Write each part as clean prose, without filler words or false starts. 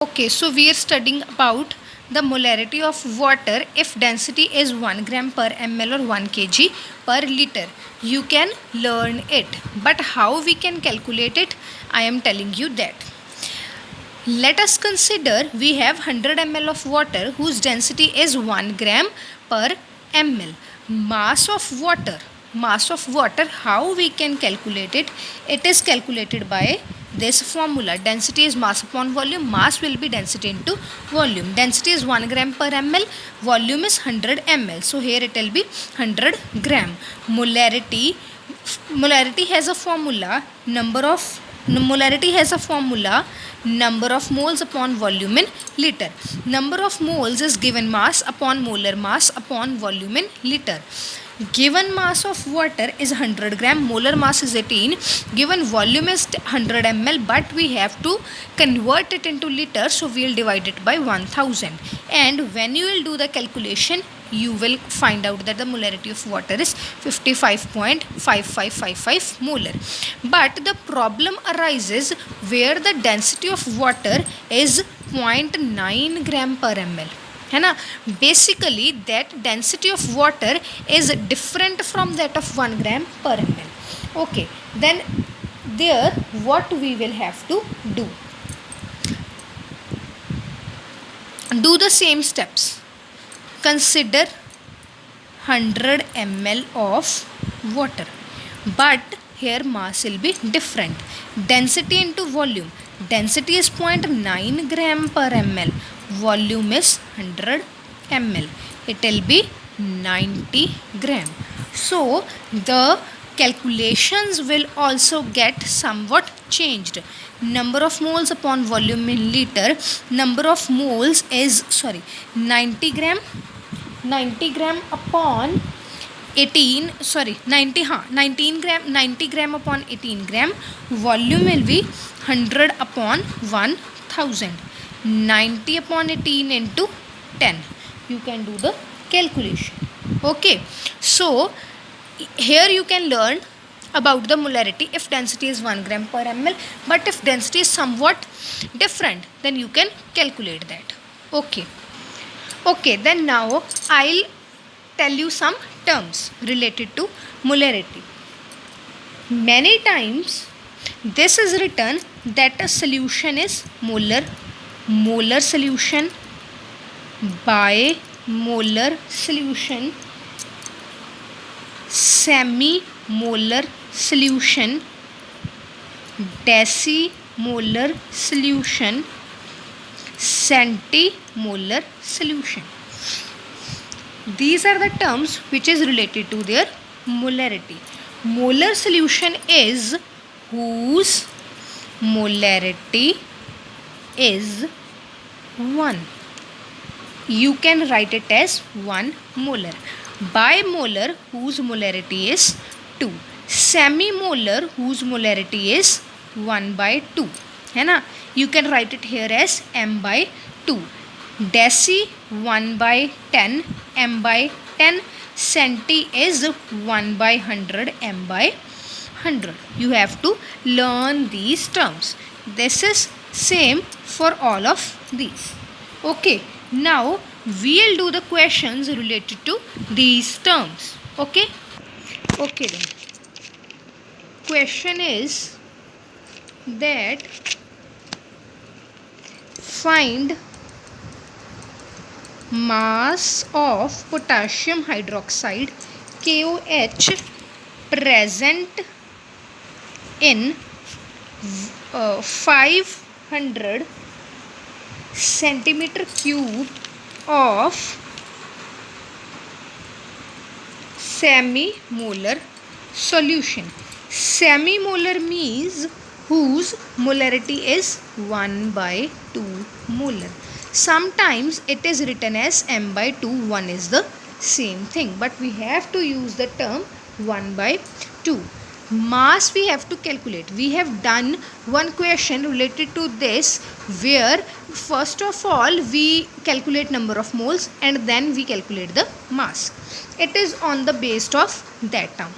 Okay, so we are studying about the molarity of water if density is 1 gram per ml or 1 kg per liter. You can learn it, but how we can calculate it, I am telling you that. Let us consider we have 100 ml of water whose density is 1 gram per ml. Mass of water, how we can calculate it? It is calculated by this formula. Density is mass upon volume. Mass will be density into volume. Density is 1 gram per ml. Volume is 100 ml. So here it will be 100 gram. Molarity has a formula. Molarity has a formula, number of moles upon volume in liter. Number of moles is given mass upon molar mass upon volume in liter. Given mass of water is 100 gram, molar mass is 18, given volume is 100 ml, but we have to convert it into liters, so we will divide it by 1000. And when you will do the calculation, you will find out that the molarity of water is 55.5555 molar. But the problem arises where the density of water is 0.9 gram per ml. है ना. Basically that density of water is different from that of 1 gram per ml. Okay, then there what we will have to do the same steps. Consider 100 ml of water, but here mass will be different. Density into volume. Density is 0.9 gram per ml. Volume is 100 ml. It will be 90 gram. So the calculations will also get somewhat changed. Number of moles upon volume in liter. Number of moles is 90 gram upon 90 gram upon 18 gram. Volume will be 100 upon 1000. 90 upon 18 into 10. You can do the calculation. Okay, so here you can learn about the molarity if density is 1 gram per ml, but if density is somewhat different, then you can calculate that. Okay, then now I'll tell you some terms related to molarity. Many times this is written that a solution is molar solution, bimolar solution, semi-molar solution, decimolar solution, centimolar solution. These are the terms which is related to their molarity. Molar solution is whose molarity is 1. You can write it as 1 molar. Bimolar whose molarity is 2. Semi-molar whose molarity is 1 by 2. है ना. You can write it here as m by 2. Deci 1 by 10 m by 10. Centi is 1 by 100 m by 100. You have to learn these terms. This is same for all of these. Okay, now we'll do the questions related to these terms. Okay then. Question is that find mass of potassium hydroxide KOH present in 500 centimeter cube of semi-molar solution. Semi-molar means whose molarity is 1 by 2 molar. Sometimes it is written as m by 2, 1 is the same thing, but we have to use the term 1 by 2. Mass we have to calculate. We have done one question related to this where first of all we calculate number of moles and then we calculate the mass. It is on the base of that term.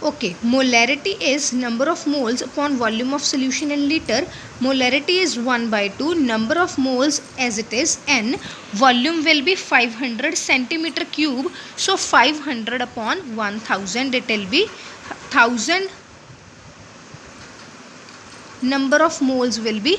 Okay, molarity is number of moles upon volume of solution in liter. Molarity is 1 by 2. Number of moles as it is n. Volume will be 500 centimeter cube. So 500 upon 1000, it will be 1000. Number of moles will be